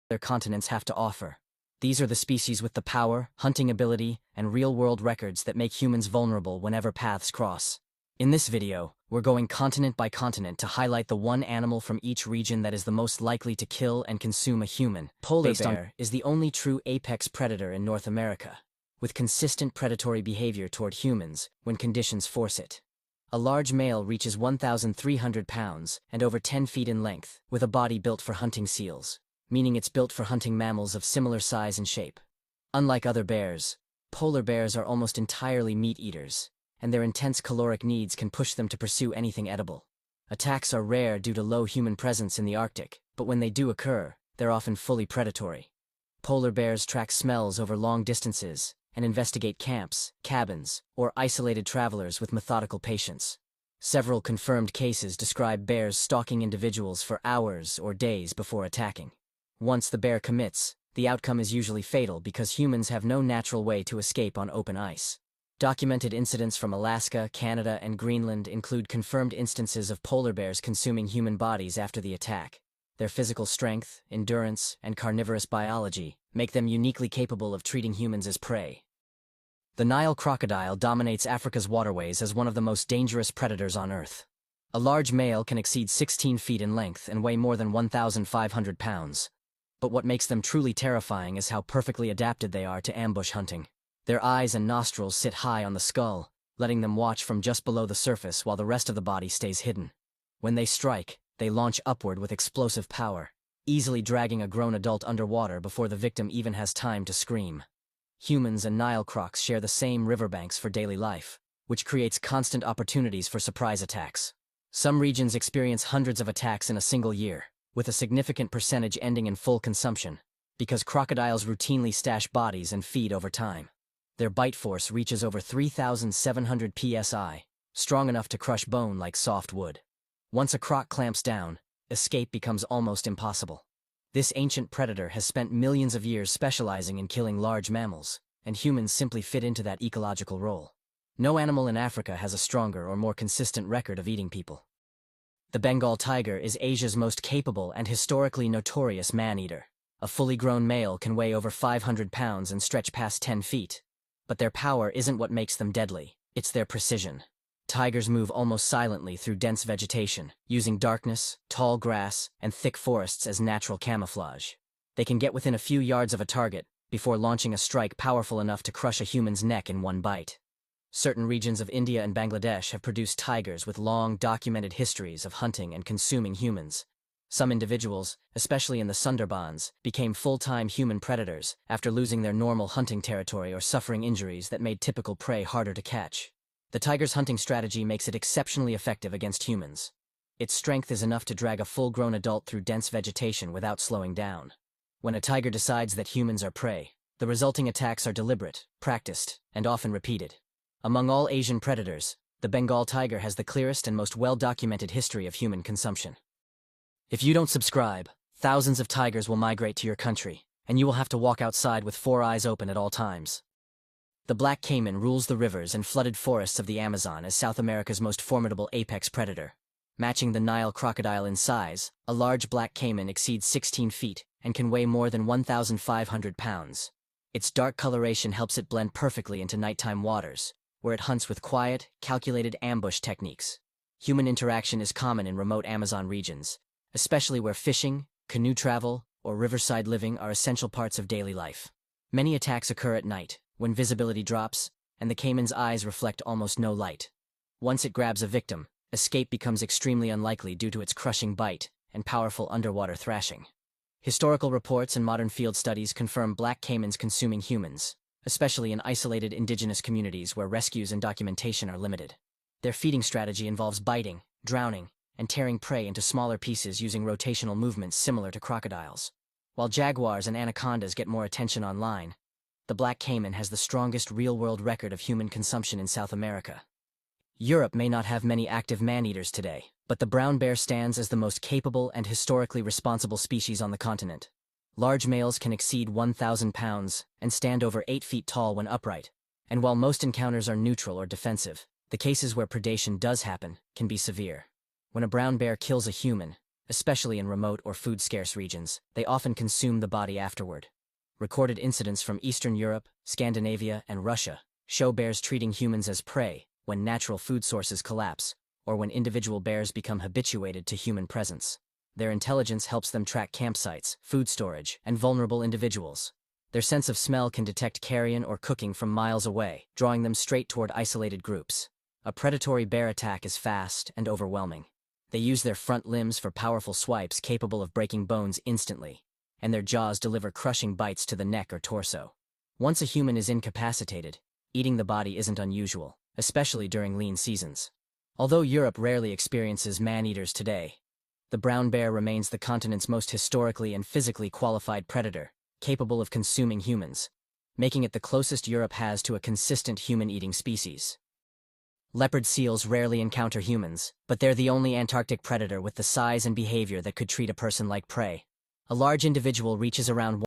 their continents have to offer. These are the species with the power, hunting ability, and real-world records that make humans vulnerable whenever paths cross. In this video, we're going continent by continent to highlight the one animal from each region that is the most likely to kill and consume a human. Polar bear is the only true apex predator in North America, with consistent predatory behavior toward humans when conditions force it. A large male reaches 1,300 pounds and over 10 feet in length, with a body built for hunting seals, meaning it's built for hunting mammals of similar size and shape. Unlike other bears, polar bears are almost entirely meat eaters, and their intense caloric needs can push them to pursue anything edible. Attacks are rare due to low human presence in the Arctic, but when they do occur, they're often fully predatory. Polar bears track smells over long distances and investigate camps, cabins, or isolated travelers with methodical patience. Several confirmed cases describe bears stalking individuals for hours or days before attacking. Once the bear commits, the outcome is usually fatal because humans have no natural way to escape on open ice. Documented incidents from Alaska, Canada, and Greenland include confirmed instances of polar bears consuming human bodies after the attack. Their physical strength, endurance, and carnivorous biology make them uniquely capable of treating humans as prey. The Nile crocodile dominates Africa's waterways as one of the most dangerous predators on Earth. A large male can exceed 16 feet in length and weigh more than 1,500 pounds. But what makes them truly terrifying is how perfectly adapted they are to ambush hunting. Their eyes and nostrils sit high on the skull, letting them watch from just below the surface while the rest of the body stays hidden. When they strike, they launch upward with explosive power, easily dragging a grown adult underwater before the victim even has time to scream. Humans and Nile crocs share the same riverbanks for daily life, which creates constant opportunities for surprise attacks. Some regions experience hundreds of attacks in a single year, with a significant percentage ending in full consumption, because crocodiles routinely stash bodies and feed over time. Their bite force reaches over 3,700 psi, strong enough to crush bone like soft wood. Once a croc clamps down, escape becomes almost impossible. This ancient predator has spent millions of years specializing in killing large mammals, and humans simply fit into that ecological role. No animal in Africa has a stronger or more consistent record of eating people. The Bengal tiger is Asia's most capable and historically notorious man-eater. A fully grown male can weigh over 500 pounds and stretch past 10 feet. But their power isn't what makes them deadly, it's their precision. Tigers move almost silently through dense vegetation, using darkness, tall grass, and thick forests as natural camouflage. They can get within a few yards of a target before launching a strike powerful enough to crush a human's neck in one bite. Certain regions of India and Bangladesh have produced tigers with long, documented histories of hunting and consuming humans. Some individuals, especially in the Sundarbans, became full-time human predators after losing their normal hunting territory or suffering injuries that made typical prey harder to catch. The tiger's hunting strategy makes it exceptionally effective against humans. Its strength is enough to drag a full-grown adult through dense vegetation without slowing down. When a tiger decides that humans are prey, the resulting attacks are deliberate, practiced, and often repeated. Among all Asian predators, the Bengal tiger has the clearest and most well-documented history of human consumption. If you don't subscribe, thousands of tigers will migrate to your country, and you will have to walk outside with 4 eyes open at all times. The black caiman rules the rivers and flooded forests of the Amazon as South America's most formidable apex predator. Matching the Nile crocodile in size, a large black caiman exceeds 16 feet and can weigh more than 1,500 pounds. Its dark coloration helps it blend perfectly into nighttime waters, where it hunts with quiet, calculated ambush techniques. Human interaction is common in remote Amazon regions, especially where fishing, canoe travel, or riverside living are essential parts of daily life. Many attacks occur at night, when visibility drops, and the caiman's eyes reflect almost no light. Once it grabs a victim, escape becomes extremely unlikely due to its crushing bite and powerful underwater thrashing. Historical reports and modern field studies confirm black caimans consuming humans, especially in isolated indigenous communities where rescues and documentation are limited. Their feeding strategy involves biting, drowning, and tearing prey into smaller pieces using rotational movements similar to crocodiles. While jaguars and anacondas get more attention online, the black caiman has the strongest real-world record of human consumption in South America. Europe may not have many active man-eaters today, but the brown bear stands as the most capable and historically responsible species on the continent. Large males can exceed 1,000 pounds and stand over 8 feet tall when upright, and while most encounters are neutral or defensive, the cases where predation does happen can be severe. When a brown bear kills a human, especially in remote or food-scarce regions. They often consume the body afterward. Recorded incidents from Eastern Europe, Scandinavia, and Russia show bears treating humans as prey when natural food sources collapse, or when individual bears become habituated to human presence. Their intelligence helps them track campsites, food storage, and vulnerable individuals. Their sense of smell can detect carrion or cooking from miles away, drawing them straight toward isolated groups. A predatory bear attack is fast and overwhelming. They use their front limbs for powerful swipes capable of breaking bones instantly, and their jaws deliver crushing bites to the neck or torso. Once a human is incapacitated, eating the body isn't unusual, especially during lean seasons. Although Europe rarely experiences man-eaters today, the brown bear remains the continent's most historically and physically qualified predator, capable of consuming humans, making it the closest Europe has to a consistent human-eating species. Leopard seals rarely encounter humans, but they're the only Antarctic predator with the size and behavior that could treat a person like prey. A large individual reaches around